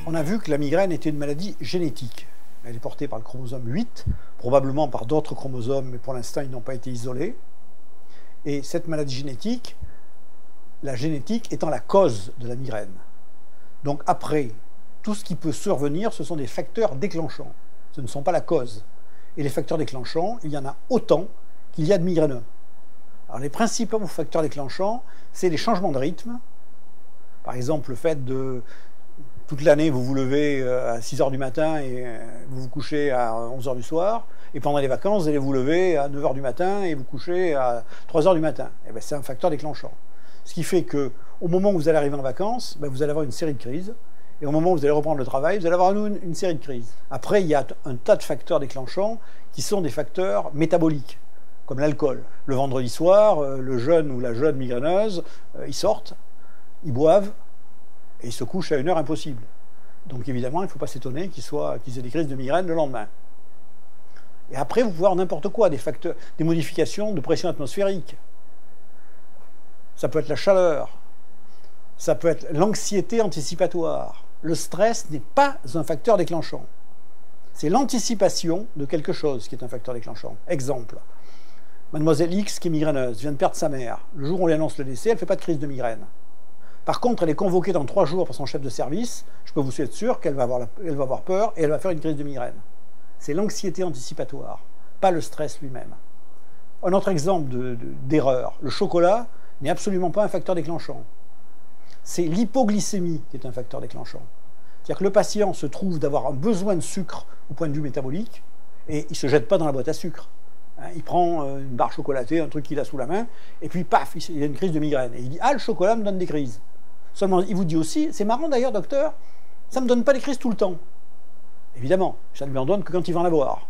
On a vu que la migraine était une maladie génétique. Elle est portée par le chromosome 8, probablement par d'autres chromosomes, mais pour l'instant, ils n'ont pas été isolés. Et cette maladie génétique, la génétique étant la cause de la migraine. Donc après, tout ce qui peut survenir, ce sont des facteurs déclenchants. Ce ne sont pas la cause. Et les facteurs déclenchants, il y en a autant qu'il y a de migraineux. Alors les principaux facteurs déclenchants, c'est les changements de rythme. Par exemple, le fait de... Toute l'année, vous vous levez à 6 h du matin et vous vous couchez à 11 h du soir. Et pendant les vacances, vous allez vous lever à 9 h du matin et vous couchez à 3 h du matin. Et bien, c'est un facteur déclenchant. Ce qui fait qu'au moment où vous allez arriver en vacances, ben, vous allez avoir une série de crises. Et au moment où vous allez reprendre le travail, vous allez avoir une série de crises. Après, il y a un tas de facteurs déclenchants qui sont des facteurs métaboliques, comme l'alcool. Le vendredi soir, le jeune ou la jeune migraineuse, ils sortent, ils boivent, et ils se couchent à une heure impossible. Donc évidemment, il ne faut pas s'étonner qu'ils aient des crises de migraine le lendemain. Et après, vous pouvez avoir n'importe quoi, des modifications de pression atmosphérique. Ça peut être la chaleur, ça peut être l'anxiété anticipatoire. Le stress n'est pas un facteur déclenchant. C'est l'anticipation de quelque chose qui est un facteur déclenchant. Exemple, mademoiselle X, qui est migraineuse, vient de perdre sa mère. Le jour où on lui annonce le décès, elle ne fait pas de crise de migraine. Par contre, elle est convoquée dans 3 jours par son chef de service. Je peux vous être sûr qu'elle va avoir peur et elle va faire une crise de migraine. C'est l'anxiété anticipatoire, pas le stress lui-même. Un autre exemple d'erreur, le chocolat n'est absolument pas un facteur déclenchant. C'est l'hypoglycémie qui est un facteur déclenchant. C'est-à-dire que le patient se trouve d'avoir un besoin de sucre au point de vue métabolique et il ne se jette pas dans la boîte à sucre. Il prend une barre chocolatée, un truc qu'il a sous la main, et puis paf, il a une crise de migraine. Et il dit « Ah, le chocolat me donne des crises ». Seulement, il vous dit aussi « C'est marrant d'ailleurs, docteur, ça ne me donne pas des crises tout le temps ». Évidemment, ça ne lui en donne que quand il va en avoir.